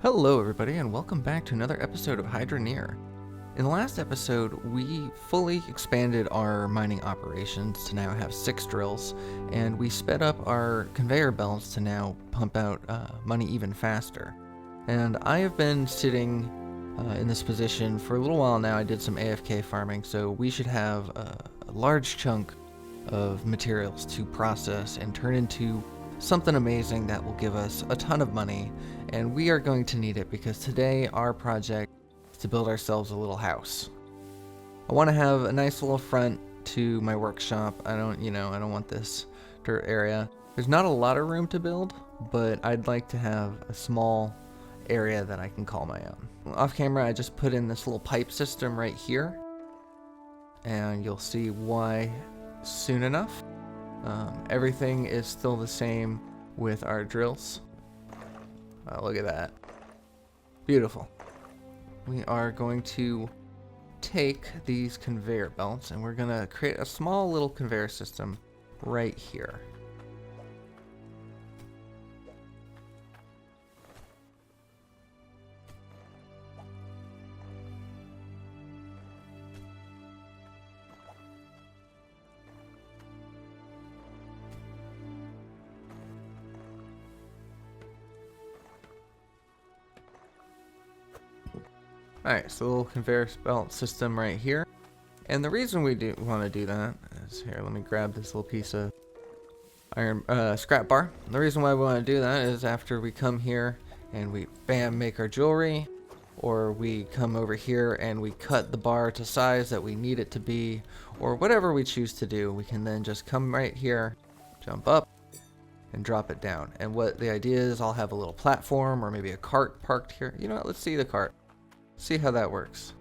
Hello everybody and welcome back to another episode of Hydroneer. In the last episode, we fully expanded our mining operations to now have 6 drills, and we sped up our conveyor belts to now pump out money even faster. And I have been sitting in this position for a little while now. I did some AFK farming, so we should have a large chunk of materials to process and turn into something amazing that will give us a ton of money, and we are going to need it because today our project is to build ourselves a little house. I want to have a nice little front to my workshop. I don't want this dirt area. There's not a lot of room to build, but I'd like to have a small area that I can call my own. Off camera, I just put in this little pipe system right here, and you'll see why soon enough. Everything is still the same with our drills. Look at that. Beautiful. We are going to take these conveyor belts and we're going to create a small little conveyor system right here. Alright, so a little conveyor belt system right here. And the reason we want to do that is, here, let me grab this little piece of iron scrap bar. The reason why we want to do that is after we come here and we, bam, make our jewelry, or we come over here and we cut the bar to size that we need it to be, or whatever we choose to do, we can then just come right here, jump up, and drop it down. And what the idea is, I'll have a little platform or maybe a cart parked here. You know what, let's see the cart. See how that works.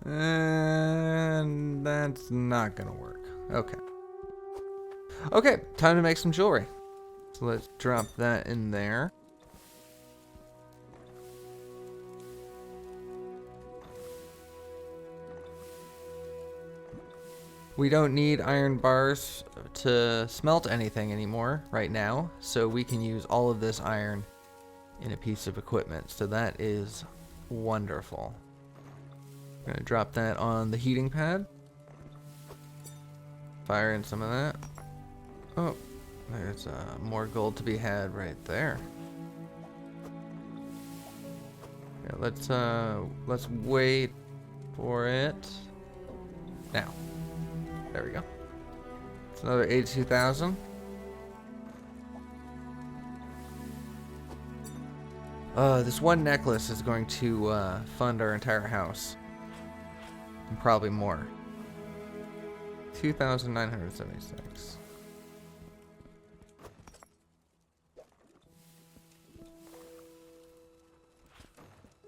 And that's not gonna work. Okay. Okay, time to make some jewelry. So let's drop that in there. We don't need iron bars to smelt anything anymore right now, so we can use all of this iron in a piece of equipment. So that is wonderful. I'm gonna drop that on the heating pad. Fire in some of that. Oh, there's more gold to be had right there. Yeah, let's wait for it now. There we go. It's another 82,000. This one necklace is going to fund our entire house. And probably more. 2,976.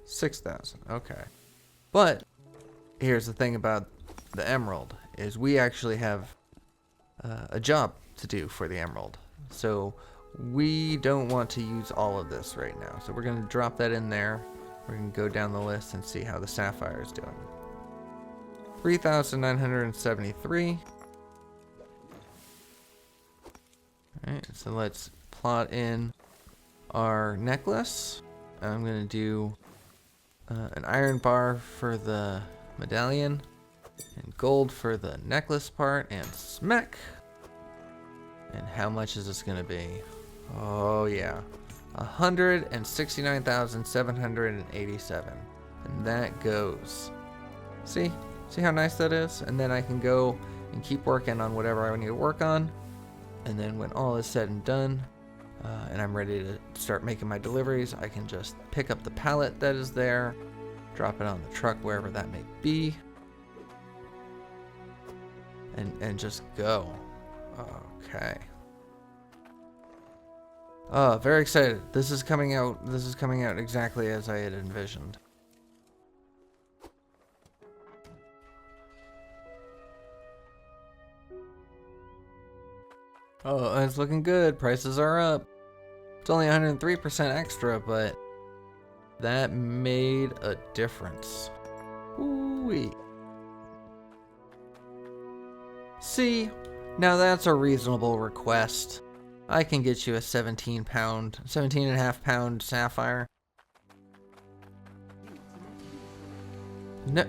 $6,000. Okay. But here's the thing about the emerald. Is we actually have a job to do for the emerald. So we don't want to use all of this right now. So we're going to drop that in there. We're going to go down the list and see how the sapphire is doing. 3,973. Alright, so let's plot in our necklace. I'm going to do an iron bar for the medallion. And gold for the necklace part, and smack. And how much is this gonna be? Oh yeah, 169,787. And that goes. See how nice that is? And then I can go and keep working on whatever I need to work on. And then when all is said and done, and I'm ready to start making my deliveries, I can just pick up the pallet that is there, drop it on the truck wherever that may be. And just go. Okay. Oh, very excited. This is coming out exactly as I had envisioned. Oh, it's looking good. Prices are up. It's only 103% extra, but That made a difference. Ooh-wee. See, now that's a reasonable request. I can get you a 17 and a half pound sapphire. No.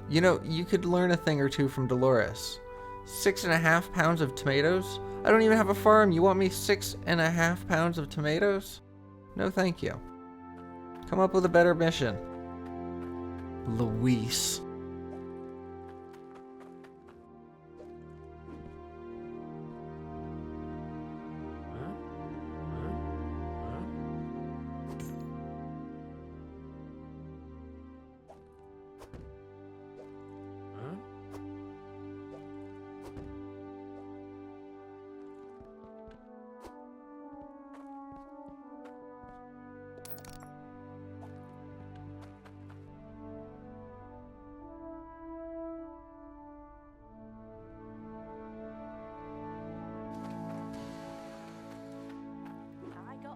You know, you could learn a thing or two from Dolores. 6.5 pounds of tomatoes? I don't even have a farm. You want me 6.5 pounds of tomatoes? No, thank you. Come up with a better mission. Luis.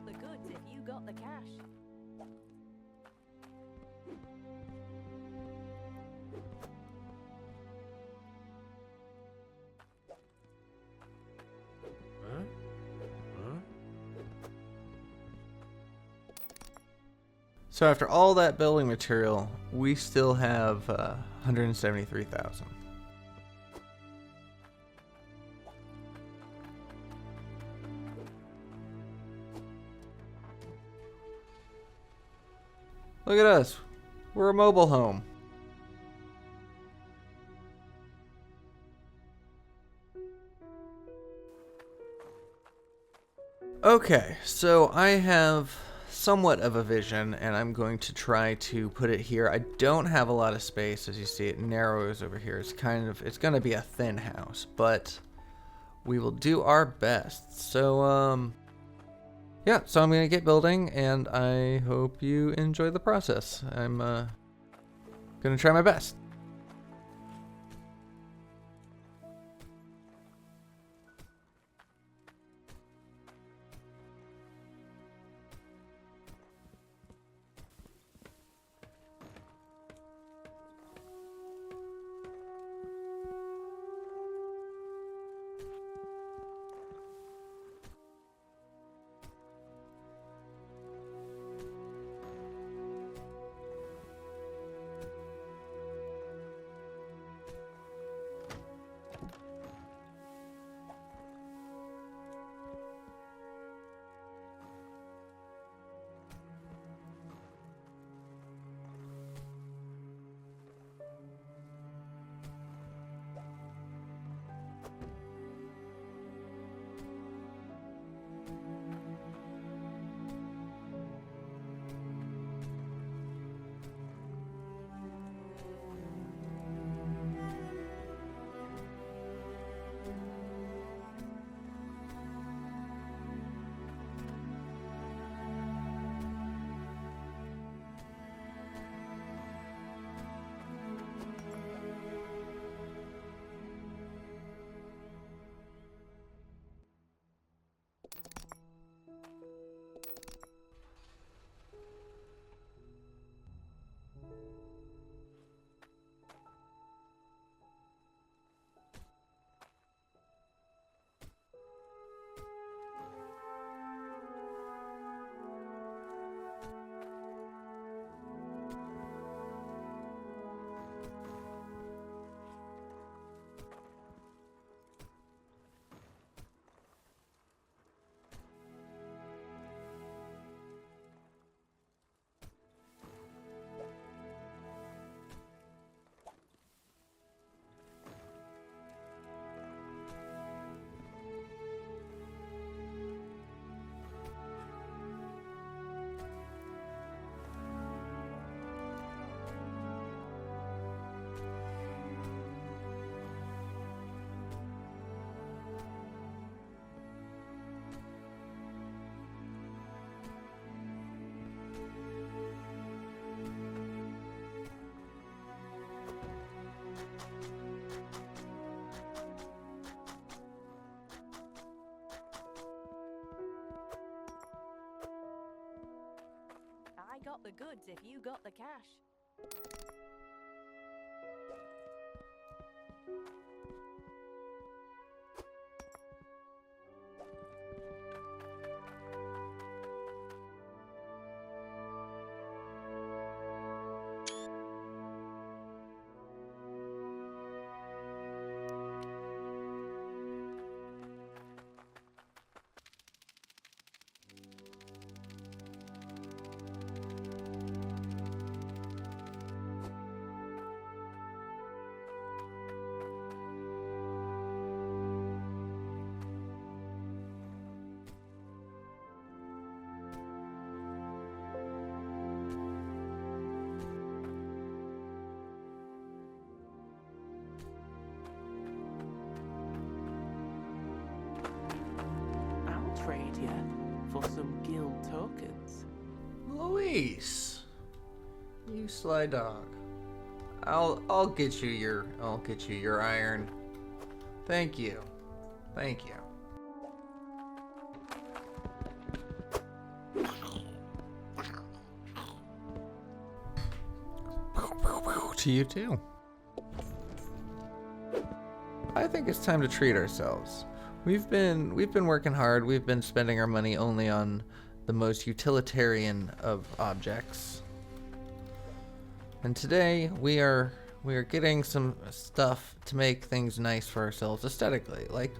The goods if you got the cash. So after all that building material, we still have 173,000. Look at us. We're a mobile home. Okay, so I have somewhat of a vision, and I'm going to try to put it here. I don't have a lot of space, as you see. It narrows over here. It's going to be a thin house, but we will do our best. So, yeah, so I'm going to get building, and I hope you enjoy the process. I'm going to try my best. I got the goods if you got the cash. I'll trade you for some guild tokens. Luis, you sly dog. I'll get you your iron. Thank you. Thank you. To you too. I think it's time to treat ourselves. We've been working hard. We've been spending our money only on the most utilitarian of objects. And today we are getting some stuff to make things nice for ourselves aesthetically. Like,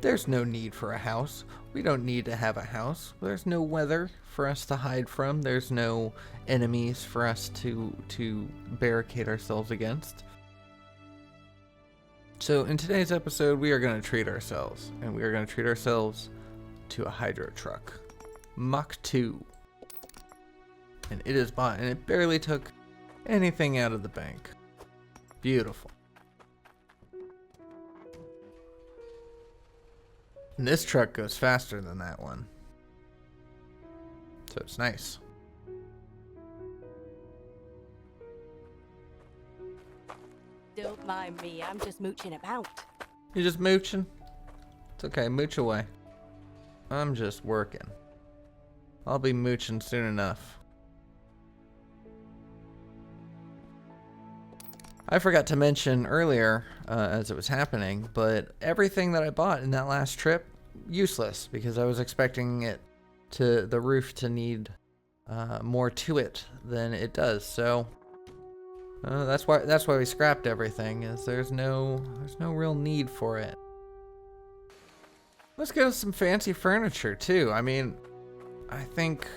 there's no need for a house. We don't need to have a house. There's no weather for us to hide from. There's no enemies for us to barricade ourselves against. So in today's episode, we are going to treat ourselves, and we are going to treat ourselves to a hydro truck, Mach 2. And it is bought, and it barely took anything out of the bank. Beautiful. And this truck goes faster than that one, so it's nice. Don't mind me, I'm just mooching about. You just mooching? It's okay, mooch away. I'm just working. I'll be mooching soon enough. I forgot to mention earlier, as it was happening, but everything that I bought in that last trip, useless, because I was expecting the roof to need more to it than it does. So that's why we scrapped everything. Is there's no real need for it. Let's get us some fancy furniture too. I mean, I think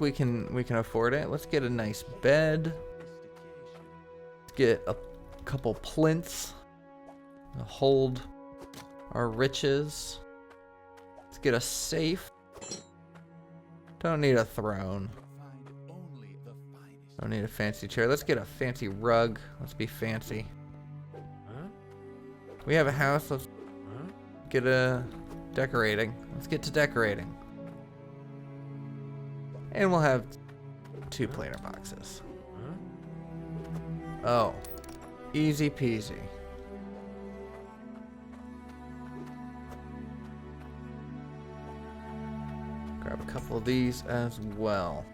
we can afford it. Let's get a nice bed. Get a couple plinths to hold our riches. Let's get a safe. Don't need a throne. Don't need a fancy chair. Let's get a fancy rug. Let's be fancy. We have a house. Let's get a decorating. Let's get to decorating. And we'll have 2 planer boxes. Oh, easy peasy. Grab a couple of these as well.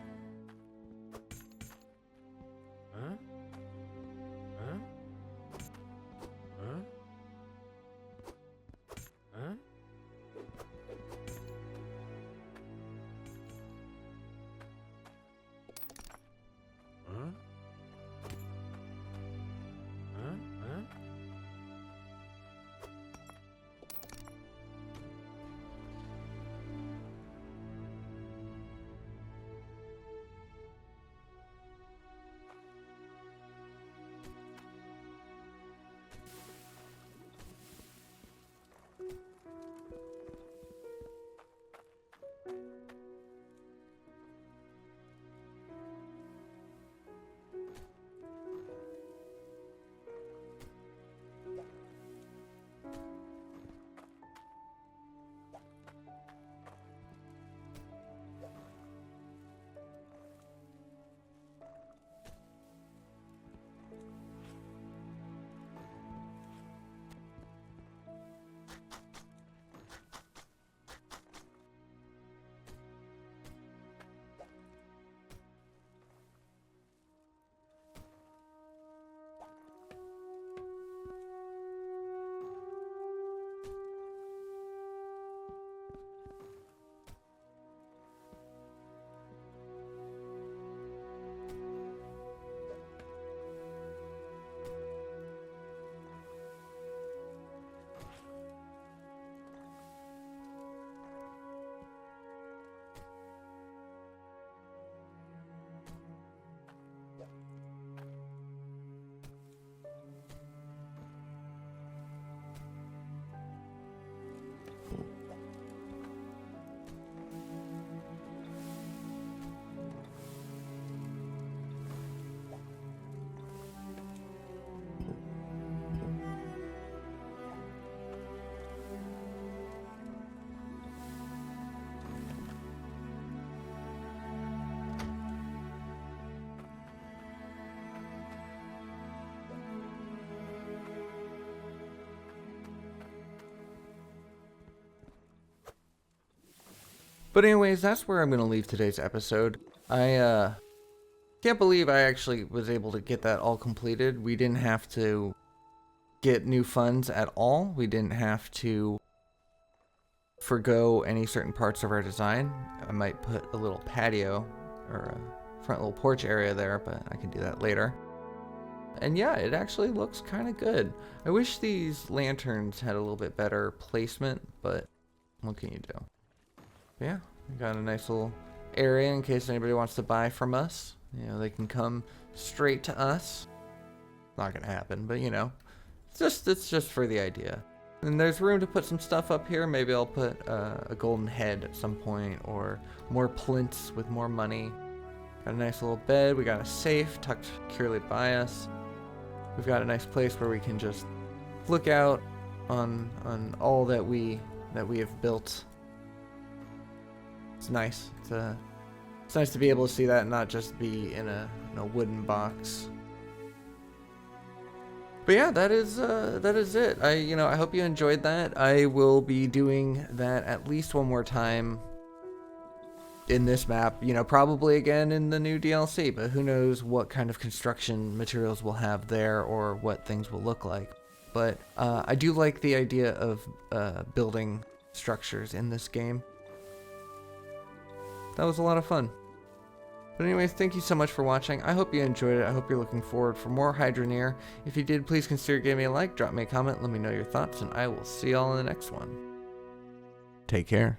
But anyways, that's where I'm going to leave today's episode. I can't believe I actually was able to get that all completed. We didn't have to get new funds at all. We didn't have to forgo any certain parts of our design. I might put a little patio or a front little porch area there, but I can do that later. And yeah, it actually looks kind of good. I wish these lanterns had a little bit better placement, but what can you do? But yeah, we got a nice little area in case anybody wants to buy from us. You know, they can come straight to us. Not gonna happen, but you know, it's just for the idea. And there's room to put some stuff up here. Maybe I'll put a golden head at some point, or more plinths with more money. Got a nice little bed. We got a safe tucked securely by us. We've got a nice place where we can just look out on all that we have built. It's nice. It's nice to be able to see that and not just be in a wooden box. But yeah, that is it. I hope you enjoyed that. I will be doing that at least one more time in this map, probably again in the new DLC, but who knows what kind of construction materials we'll have there or what things will look like. But I do like the idea of building structures in this game. That was a lot of fun. But anyways, thank you so much for watching. I hope you enjoyed it. I hope you're looking forward for more Hydroneer. If you did, please consider giving me a like, drop me a comment, let me know your thoughts, and I will see y'all in the next one. Take care.